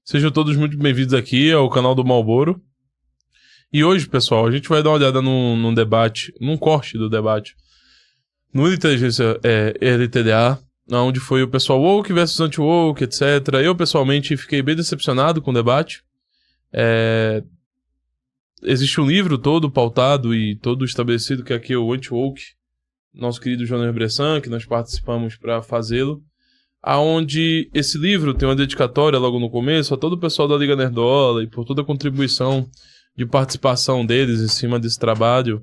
Sejam todos muito bem-vindos aqui ao canal do Malboro. E hoje, pessoal, a gente vai dar uma olhada num debate, num corte do debate no Inteligência LTDA, onde foi o pessoal woke versus anti-woke, etc. Eu, pessoalmente, fiquei bem decepcionado com o debate. Existe um livro todo pautado e todo estabelecido, que aqui é o Anti-Woke, nosso querido Jonas Bressan, que nós participamos para fazê-lo, aonde esse livro tem uma dedicatória logo no começo a todo o pessoal da Liga Nerdola e por toda a contribuição de participação deles em cima desse trabalho,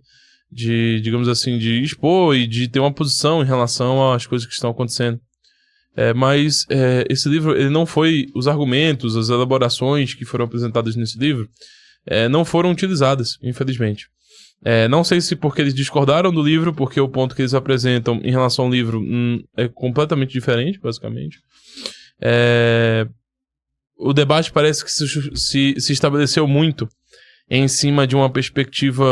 de, digamos assim, de expor e de ter uma posição em relação às coisas que estão acontecendo. Mas esse livro, ele não foi, os argumentos, as elaborações que foram apresentadas nesse livro, não foram utilizadas, infelizmente. Não sei se porque eles discordaram do livro, porque o ponto que eles apresentam em relação ao livro é completamente diferente, basicamente. O debate parece que se estabeleceu muito em cima de uma perspectiva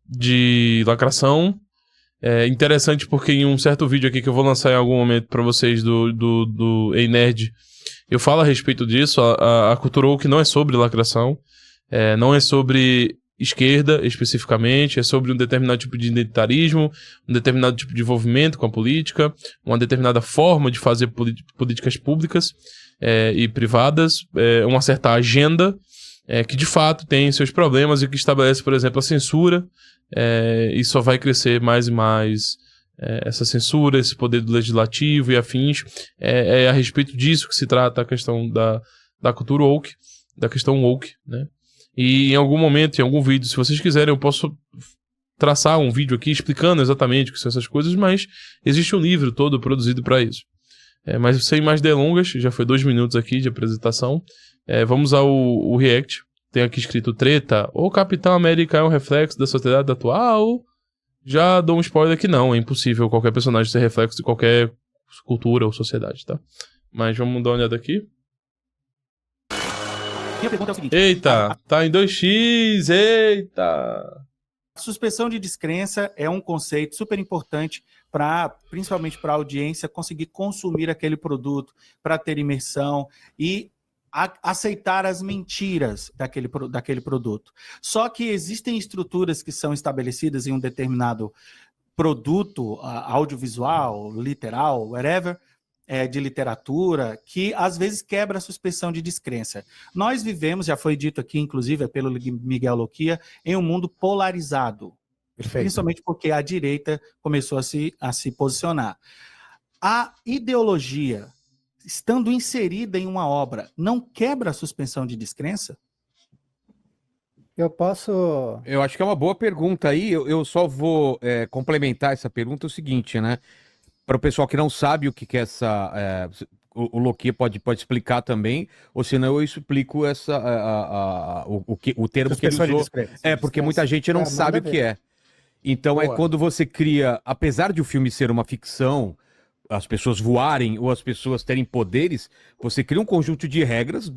de lacração. Interessante porque em um certo vídeo aqui que eu vou lançar em algum momento para vocês do Ei Nerd, eu falo a respeito disso. A cultura woke não é sobre lacração, não é sobre esquerda especificamente, é sobre um determinado tipo de identitarismo, um determinado tipo de envolvimento com a política, uma determinada forma de fazer políticas públicas e privadas, uma certa agenda que de fato tem seus problemas e que estabelece, por exemplo, a censura, e só vai crescer mais e mais essa censura, esse poder do legislativo e afins. É a respeito disso que se trata a questão da cultura woke, da questão woke, né? E em algum momento, em algum vídeo, se vocês quiserem, eu posso traçar um vídeo aqui explicando exatamente o que são essas coisas, mas existe um livro todo produzido para isso. Mas sem mais delongas, já foi 2 minutos aqui de apresentação, vamos ao react. Tem aqui escrito treta: o Capitão América é um reflexo da sociedade atual? Já dou um spoiler que não, é impossível qualquer personagem ser reflexo de qualquer cultura ou sociedade, tá? Mas vamos dar uma olhada aqui. Minha pergunta é o seguinte: eita, tá em 2x, eita! Suspensão de descrença é um conceito super importante principalmente para a audiência conseguir consumir aquele produto, para ter imersão e aceitar as mentiras daquele produto. Só que existem estruturas que são estabelecidas em um determinado produto audiovisual, literal, whatever, de literatura, que às vezes quebra a suspensão de descrença. Nós vivemos, já foi dito aqui, inclusive pelo Miguel Loquia, em um mundo polarizado. Perfeito. Principalmente porque a direita começou a se posicionar. A ideologia, estando inserida em uma obra, não quebra a suspensão de descrença? Eu acho que é uma boa pergunta aí. Eu só vou complementar essa pergunta o seguinte, né? Para o pessoal que não sabe o que é essa... o Loquia pode explicar também, ou senão eu explico o termo que ele usou. Porque muita gente não sabe o que é. Então Boa. É quando você cria, apesar de o filme ser uma ficção, as pessoas voarem ou as pessoas terem poderes, você cria um conjunto de regras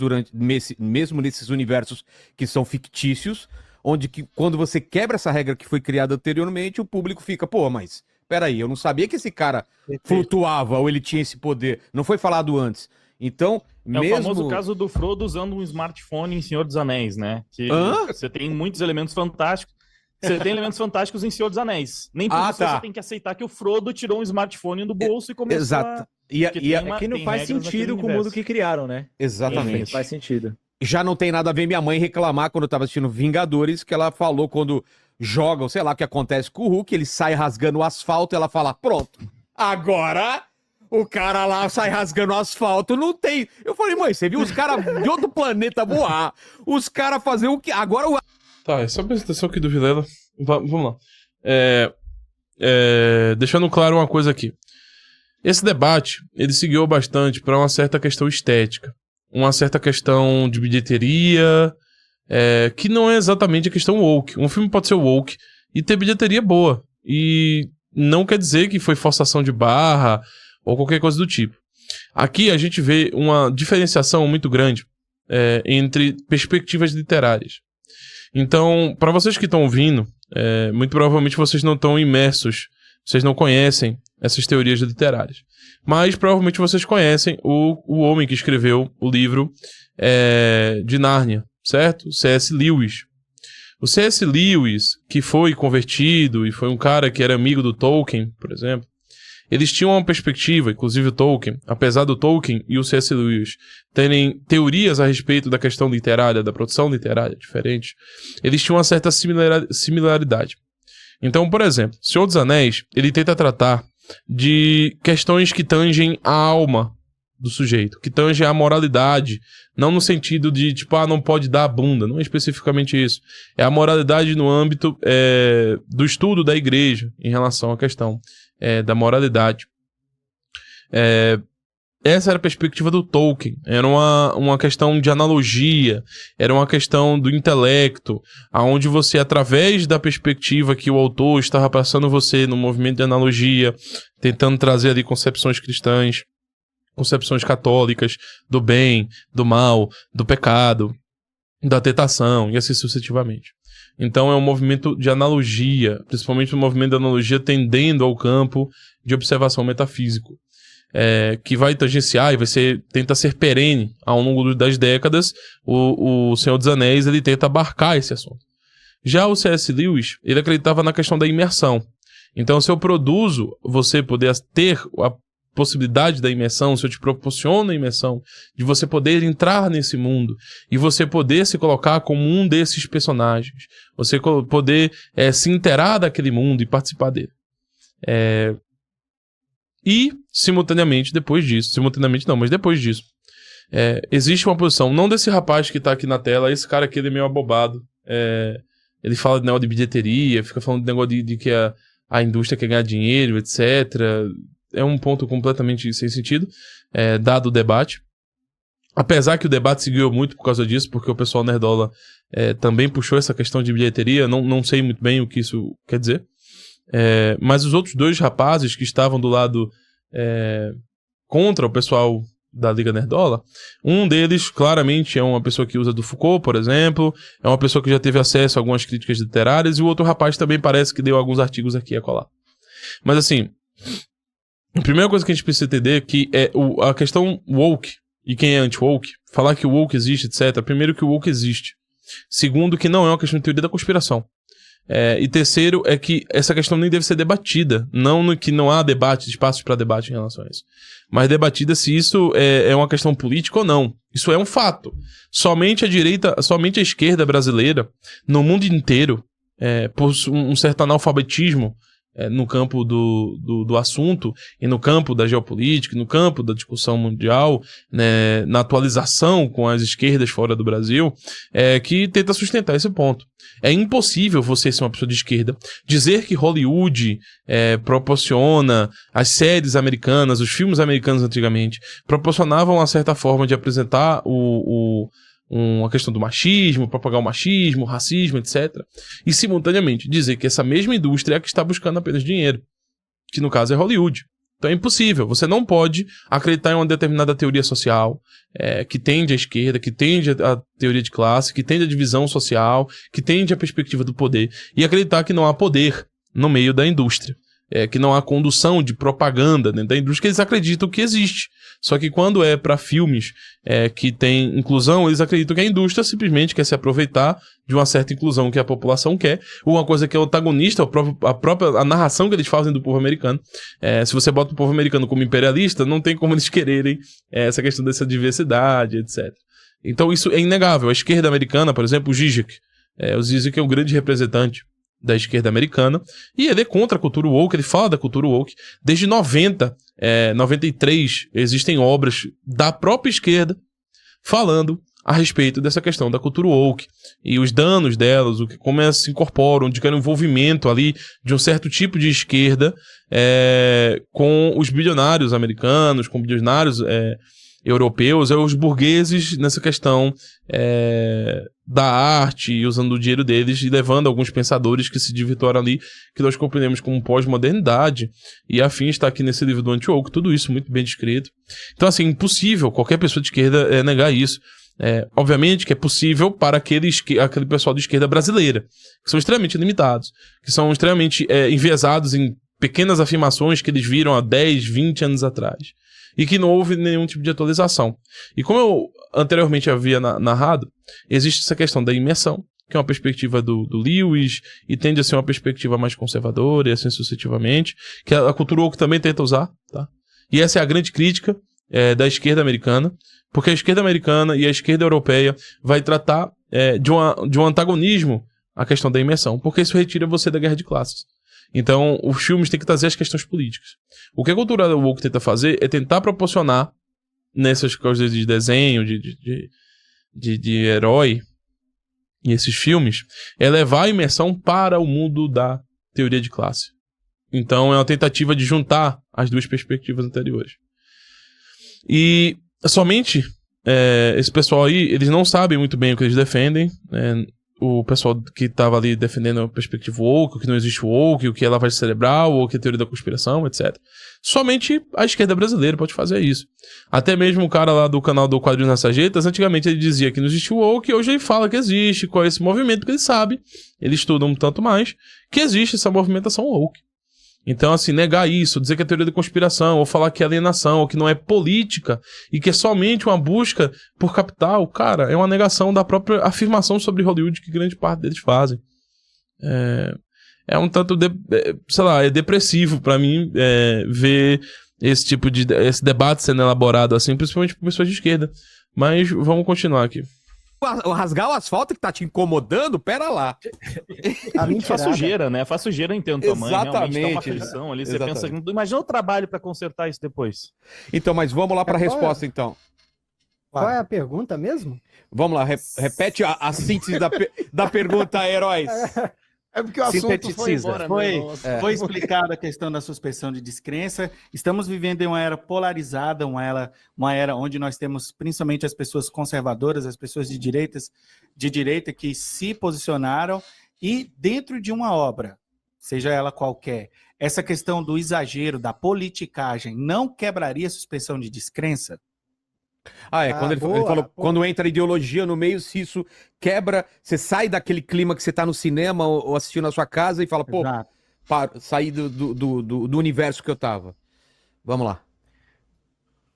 mesmo nesses universos que são fictícios, onde quando você quebra essa regra que foi criada anteriormente, o público fica, pô, mas peraí, eu não sabia que esse cara flutuava ou ele tinha esse poder. Não foi falado antes. Então, o famoso caso do Frodo usando um smartphone em Senhor dos Anéis, né? Que você tem muitos elementos fantásticos. Você tem elementos fantásticos em Senhor dos Anéis. Nem por isso você tem que aceitar que o Frodo tirou um smartphone do bolso e começou Exato. Que não faz sentido com o mundo que criaram, né? Exatamente. Não faz sentido. Já não tem nada a ver minha mãe reclamar quando eu tava assistindo Vingadores, que ela falou quando jogam, sei lá o que acontece com o Hulk, ele sai rasgando o asfalto e ela fala, pronto, agora o cara lá sai rasgando o asfalto, não tem... Eu falei, mãe, você viu os caras de outro planeta voar, os caras fazer o que... Agora o... Tá, essa apresentação aqui do Vilela. Vamos lá. Deixando claro uma coisa aqui. Esse debate, ele seguiu bastante para uma certa questão estética. Uma certa questão de bilheteria, que não é exatamente a questão woke. Um filme pode ser woke e ter bilheteria boa. E não quer dizer que foi forçação de barra ou qualquer coisa do tipo. Aqui a gente vê uma diferenciação muito grande entre perspectivas literárias. Então, para vocês que estão ouvindo, muito provavelmente vocês não estão imersos vocês não conhecem essas teorias literárias. Mas provavelmente vocês conhecem o homem que escreveu o livro de Nárnia, certo? C.S. Lewis. O C.S. Lewis, que foi convertido e foi um cara que era amigo do Tolkien, por exemplo, eles tinham uma perspectiva, inclusive o Tolkien, apesar do Tolkien e o C.S. Lewis terem teorias a respeito da questão literária, da produção literária diferentes, eles tinham uma certa similaridade. Então, por exemplo, Senhor dos Anéis, ele tenta tratar de questões que tangem a alma do sujeito, que tangem a moralidade, não no sentido de, tipo, não pode dar a bunda, não é especificamente isso. É a moralidade no âmbito do estudo da igreja em relação à questão da moralidade. Essa era a perspectiva do Tolkien. Era uma questão de analogia, era uma questão do intelecto, aonde você, através da perspectiva que o autor estava passando você no movimento de analogia, tentando trazer ali concepções cristãs, concepções católicas do bem, do mal, do pecado, da tentação e assim sucessivamente. Então é um movimento de analogia, principalmente um movimento de analogia tendendo ao campo de observação metafísico, que vai tangenciar e tenta ser perene ao longo das décadas. O Senhor dos Anéis, ele tenta abarcar esse assunto. Já o C.S. Lewis, ele acreditava na questão da imersão. Então, se eu produzo você poder ter a possibilidade da imersão, se eu te proporciono a imersão, de você poder entrar nesse mundo e você poder se colocar como um desses personagens, você poder se inteirar daquele mundo e participar dele. E, simultaneamente depois disso, existe uma posição, não desse rapaz que tá aqui na tela, esse cara aqui ele é meio abobado, ele fala de negócio de bilheteria, fica falando de negócio de que a indústria quer ganhar dinheiro, etc. É um ponto completamente sem sentido, dado o debate. Apesar que o debate seguiu muito por causa disso, porque o pessoal nerdola também puxou essa questão de bilheteria, não sei muito bem o que isso quer dizer. Mas os outros dois rapazes que estavam do lado contra o pessoal da Liga Nerdola, um deles claramente é uma pessoa que usa do Foucault, por exemplo, é uma pessoa que já teve acesso a algumas críticas literárias, e o outro rapaz também parece que deu alguns artigos aqui a colar. Mas assim, a primeira coisa que a gente precisa entender é que a questão woke, e quem é anti-woke, falar que o woke existe, etc. Primeiro, que o woke existe. Segundo, que não é uma questão de teoria da conspiração. E terceiro, é que essa questão nem deve ser debatida. Não que não há debate, espaços para debate em relação a isso. Mas debatida se isso é uma questão política ou não. Isso é um fato. Somente a esquerda brasileira, no mundo inteiro, por um certo analfabetismo no campo do assunto e no campo da geopolítica, no campo da discussão mundial, né, na atualização com as esquerdas fora do Brasil, que tenta sustentar esse ponto. É impossível você ser uma pessoa de esquerda dizer que Hollywood proporciona, as séries americanas, os filmes americanos antigamente, proporcionavam uma certa forma de apresentar uma questão do machismo, propagar o machismo, o racismo, etc. E, simultaneamente, dizer que essa mesma indústria é a que está buscando apenas dinheiro, que no caso é Hollywood. Então é impossível, você não pode acreditar em uma determinada teoria social, que tende à esquerda, que tende à teoria de classe, que tende à divisão social, que tende à perspectiva do poder, e acreditar que não há poder no meio da indústria. Que não há condução de propaganda dentro da indústria, que eles acreditam que existe. Só que quando é para filmes que tem inclusão, eles acreditam que a indústria simplesmente quer se aproveitar de uma certa inclusão que a população quer, uma coisa que é antagonista a narração que eles fazem do povo americano. Se você bota o povo americano como imperialista, não tem como eles quererem essa questão dessa diversidade, etc. Então isso é inegável. A esquerda americana, por exemplo, o Zizek. O Zizek é um grande representante da esquerda americana, e ele é contra a cultura woke, ele fala da cultura woke. Desde 93, existem obras da própria esquerda falando a respeito dessa questão da cultura woke, e os danos delas, como elas se incorporam, de que era um envolvimento ali de um certo tipo de esquerda com os bilionários americanos, com bilionários europeus, os burgueses nessa questão da arte, usando o dinheiro deles e levando alguns pensadores que se divirtuaram ali, que nós compreendemos como pós-modernidade, e a fim está aqui nesse livro do Anti-Woke, tudo isso muito bem descrito. Então, assim, impossível qualquer pessoa de esquerda negar isso. Obviamente que é possível para aquele pessoal de esquerda brasileira, que são extremamente limitados, que são extremamente enviesados em pequenas afirmações que eles viram há 10, 20 anos atrás. E que não houve nenhum tipo de atualização. E como eu anteriormente havia narrado, existe essa questão da imersão, que é uma perspectiva do Lewis, e tende a ser uma perspectiva mais conservadora, e assim sucessivamente, que a cultura woke também tenta usar, tá? E essa é a grande crítica da esquerda americana, porque a esquerda americana e a esquerda europeia vai tratar de um antagonismo à questão da imersão, porque isso retira você da guerra de classes. Então, os filmes têm que trazer as questões políticas. O que a cultura woke tenta fazer é tentar proporcionar, nessas coisas de desenho, de herói, e esses filmes, é levar a imersão para o mundo da teoria de classe. Então, é uma tentativa de juntar as duas perspectivas anteriores. E somente esse pessoal aí, eles não sabem muito bem o que eles defendem, o pessoal que estava ali defendendo a perspectiva woke, o que não existe woke, o que é lavagem cerebral, ou o que é teoria da conspiração, etc. Somente a esquerda brasileira pode fazer isso. Até mesmo o cara lá do canal do Quadrinhos nas Sarjetas, antigamente ele dizia que não existe woke, e hoje ele fala que existe, qual é esse movimento, que ele sabe, ele estuda um tanto mais, que existe essa movimentação woke. Então, assim, negar isso, dizer que é teoria da conspiração, ou falar que é alienação, ou que não é política, e que é somente uma busca por capital, cara, é uma negação da própria afirmação sobre Hollywood que grande parte deles fazem. É um tanto, sei lá, é depressivo pra mim ver esse tipo esse debate sendo elaborado assim, principalmente por pessoas de esquerda. Mas vamos continuar aqui. Rasgar o asfalto que tá te incomodando? Pera lá. Faz sujeira, né? Faz sujeira, eu entendo tua mãe. Exatamente. Realmente dá uma aflição ali. Você pensa, imagina o trabalho pra consertar isso depois. Então, mas vamos lá pra resposta, então. Qual é a pergunta mesmo? Vamos lá, repete a síntese da pergunta, heróis. É porque o assunto foi embora, foi explicada a questão da suspensão de descrença. Estamos vivendo em uma era polarizada, uma era onde nós temos principalmente as pessoas conservadoras, as pessoas de direita que se posicionaram, e dentro de uma obra, seja ela qualquer, essa questão do exagero, da politicagem, não quebraria a suspensão de descrença? Ele falou, quando entra ideologia no meio, se isso quebra, você sai daquele clima que você tá no cinema ou assistindo na sua casa e fala, saí do universo que eu tava. Vamos lá.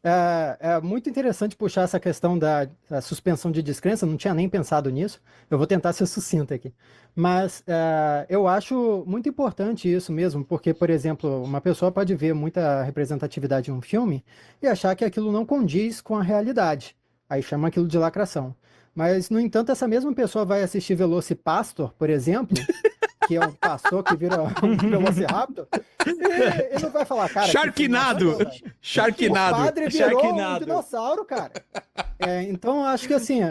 É muito interessante puxar essa questão da suspensão de descrença, não tinha nem pensado nisso, eu vou tentar ser sucinto aqui. Mas eu acho muito importante isso mesmo, porque, por exemplo, uma pessoa pode ver muita representatividade em um filme e achar que aquilo não condiz com a realidade, aí chama aquilo de lacração. Mas, no entanto, essa mesma pessoa vai assistir Velocipastor, por exemplo, que é um pastor que vira um Velociraptor, e não vai falar, cara... Sharknado! O padre virou um dinossauro, cara. Então, acho que assim,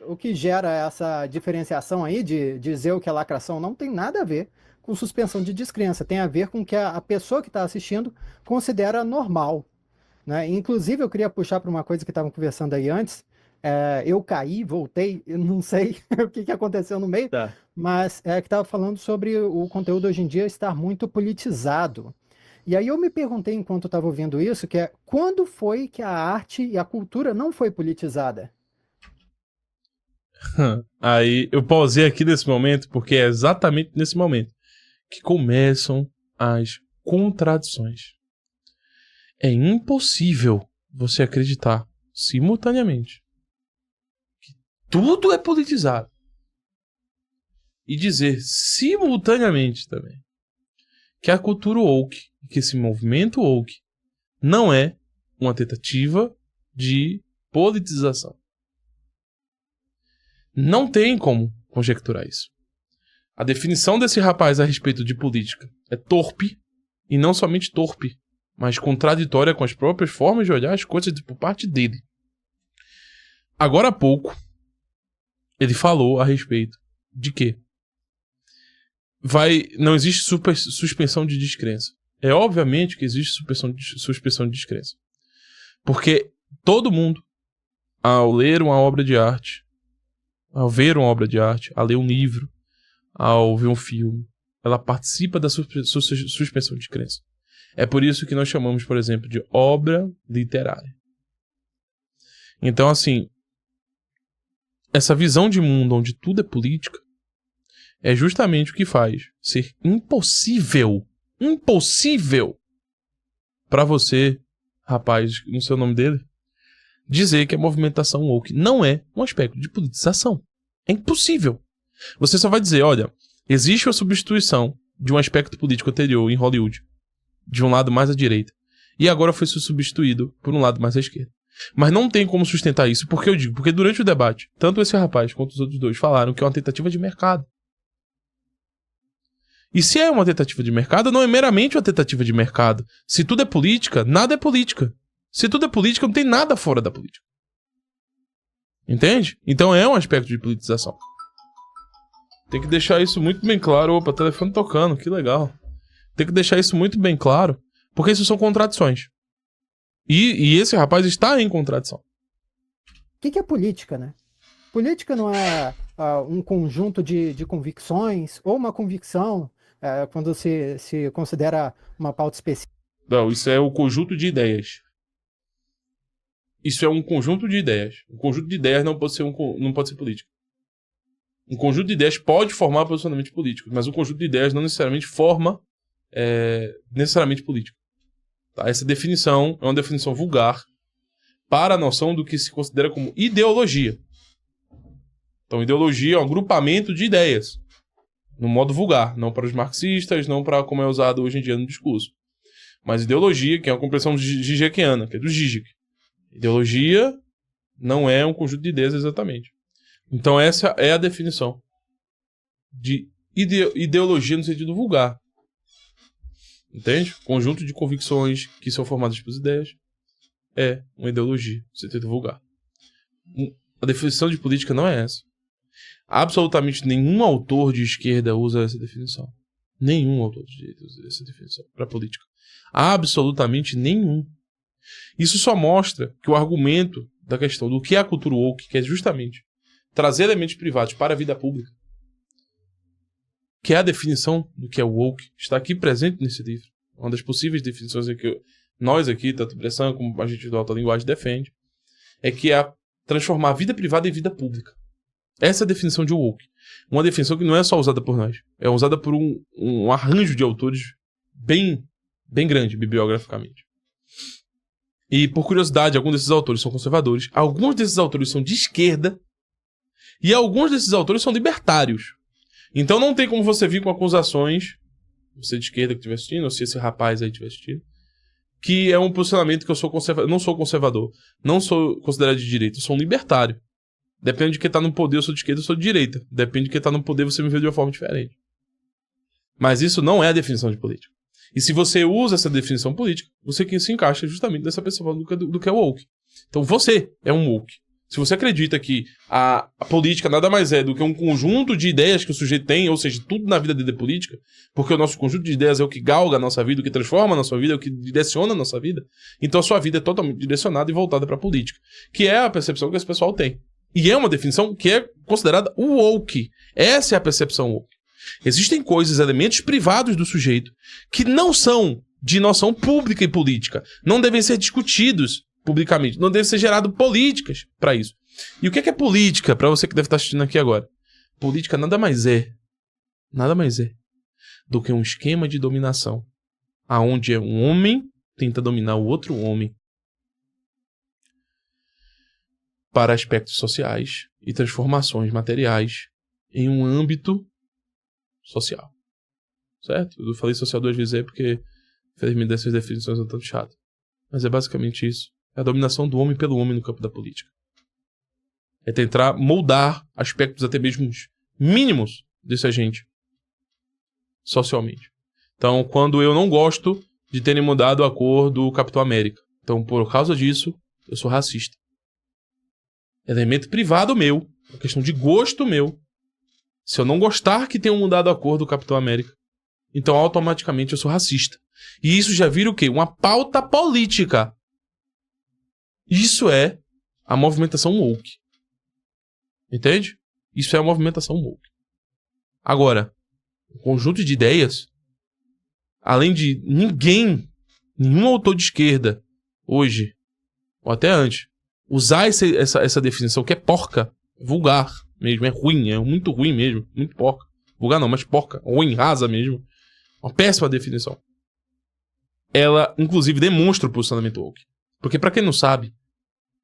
o que gera essa diferenciação aí de dizer o que é lacração não tem nada a ver com suspensão de descrença, tem a ver com o que a pessoa que está assistindo considera normal, né? Inclusive, eu queria puxar para uma coisa que estavam conversando aí antes. Eu caí, voltei, eu não sei o que aconteceu no meio, mas que estava falando sobre o conteúdo hoje em dia estar muito politizado. E aí eu me perguntei, enquanto estava ouvindo isso, quando foi que a arte e a cultura não foi politizada? Aí eu pausei aqui nesse momento, porque é exatamente nesse momento que começam as contradições. É impossível você acreditar simultaneamente tudo é politizado e dizer simultaneamente também que a cultura woke, que esse movimento woke não é uma tentativa de politização. Não tem como conjecturar isso. A definição desse rapaz a respeito de política é torpe, e não somente torpe, mas contraditória com as próprias formas de olhar as coisas por parte dele. Agora há pouco, ele falou a respeito de que não existe suspensão de descrença. É obviamente que existe suspensão de descrença. Porque todo mundo, ao ler uma obra de arte, ao ver uma obra de arte, ao ler um livro, ao ver um filme, ela participa da suspensão de descrença. É por isso que nós chamamos, por exemplo, de obra literária. Então, assim, essa visão de mundo onde tudo é política é justamente o que faz ser impossível impossível pra você, rapaz, não sei o nome dele, dizer que a movimentação woke não é um aspecto de politização. É impossível. Você só vai dizer, olha, existe uma substituição de um aspecto político anterior em Hollywood, de um lado mais à direita, e agora foi substituído por um lado mais à esquerda. Mas não tem como sustentar isso, porque eu digo, porque durante o debate, tanto esse rapaz quanto os outros dois falaram que é uma tentativa de mercado. E se é uma tentativa de mercado, não é meramente uma tentativa de mercado. Se tudo é política, nada é política. Se tudo é política, não tem nada fora da política. Entende? Então é um aspecto de politização. Tem que deixar isso muito bem claro. Opa, telefone tocando, que legal. Tem que deixar isso muito bem claro, porque isso são contradições. E esse rapaz está em contradição. O que é política, né? Política não é um conjunto de convicções ou uma convicção quando se considera uma pauta específica. Não, isso é o conjunto de ideias. Isso é um conjunto de ideias. Um conjunto de ideias não pode ser político. Um conjunto de ideias pode formar posicionamento político, mas um conjunto de ideias não necessariamente forma necessariamente político. Tá? Essa definição é uma definição vulgar para a noção do que se considera como ideologia. Então, ideologia é um agrupamento de ideias, no modo vulgar, não para os marxistas, não para como é usado hoje em dia no discurso. Mas ideologia, que é uma compreensão gigekiana, que é do Zizek. Ideologia não é um conjunto de ideias exatamente. Então essa é a definição de ideologia no sentido vulgar. Entende? Conjunto de convicções que são formadas por ideias é uma ideologia no sentido vulgar. A definição de política não é essa. Absolutamente nenhum autor de esquerda usa essa definição. Nenhum autor de direita usa essa definição para política. Absolutamente nenhum. Isso só mostra que o argumento da questão do que é a cultura woke, que é justamente trazer elementos privados para a vida pública, que é a definição do que é o woke, está aqui presente nesse livro. Uma das possíveis definições que nós aqui, tanto Bressan como a gente do Alta Linguagem defende, é que é transformar a vida privada em vida pública. Essa é a definição de woke. Uma definição que não é só usada por nós, é usada por um arranjo de autores bem grande, bibliograficamente. E, por curiosidade, alguns desses autores são conservadores, alguns desses autores são de esquerda, e alguns desses autores são libertários. Então não tem como você vir com acusações, você de esquerda que estiver assistindo, ou se esse rapaz aí estiver assistindo, que é um posicionamento que eu sou conservador. Não sou conservador, não sou considerado de direita, eu sou um libertário. Depende de quem está no poder, eu sou de esquerda, eu sou de direita. Depende de quem está no poder, você me vê de uma forma diferente. Mas isso não é a definição de política. E se você usa essa definição política, você que se encaixa justamente nessa pessoa do que é o woke. Então você é um woke. Se você acredita que a política nada mais é do que um conjunto de ideias que o sujeito tem, ou seja, tudo na vida dele é política, porque o nosso conjunto de ideias é o que galga a nossa vida, o que transforma a nossa vida, é o que direciona a nossa vida, então a sua vida é totalmente direcionada e voltada para a política, que é a percepção que esse pessoal tem. E é uma definição que é considerada o woke. Essa é a percepção woke. Existem coisas, elementos privados do sujeito que não são de noção pública e política, não devem ser discutidos publicamente, não devem ser geradas políticas para isso. E o que é política, para você que deve estar assistindo aqui agora? Política nada mais é do que um esquema de dominação, aonde um homem tenta dominar o outro homem para aspectos sociais e transformações materiais em um âmbito social. Certo? Eu falei social 2 vezes aí porque, infelizmente, dessas definições são tanto chatas. Mas é basicamente isso. É a dominação do homem pelo homem no campo da política. É tentar moldar aspectos até mesmo mínimos desse agente socialmente. Então, quando eu não gosto de terem mudado a cor do Capitão América, então, por causa disso, eu sou racista. Elemento privado meu, uma questão de gosto meu. Se eu não gostar que tenham mudado a cor do Capitão América, então automaticamente eu sou racista. E isso já vira o quê? Uma pauta política. Isso é a movimentação woke. Entende? Isso é a movimentação woke. Agora, um conjunto de ideias, além de nenhum autor de esquerda, hoje, ou até antes, usar essa definição que é porca, vulgar mesmo, é ruim, é muito ruim mesmo, muito porca. Vulgar não, mas porca, ruim, rasa mesmo. Uma péssima definição. ela, inclusive, demonstra o posicionamento woke. Porque, pra quem não sabe,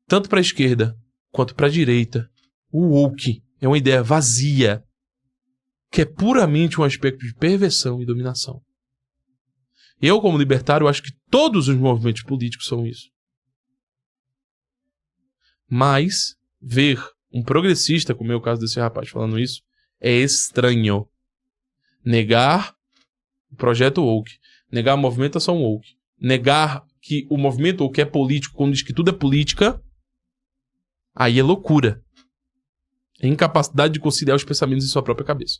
tanto pra esquerda quanto pra direita, o woke é uma ideia vazia, que é puramente um aspecto de perversão e dominação. Eu, como libertário, acho que todos os movimentos políticos são isso. Mas ver um progressista, como é o caso desse rapaz falando isso, é estranho. Negar o projeto woke, negar a movimentação woke, negar que o movimento woke é político quando diz que tudo é política, aí é loucura. É incapacidade de conciliar os pensamentos em sua própria cabeça.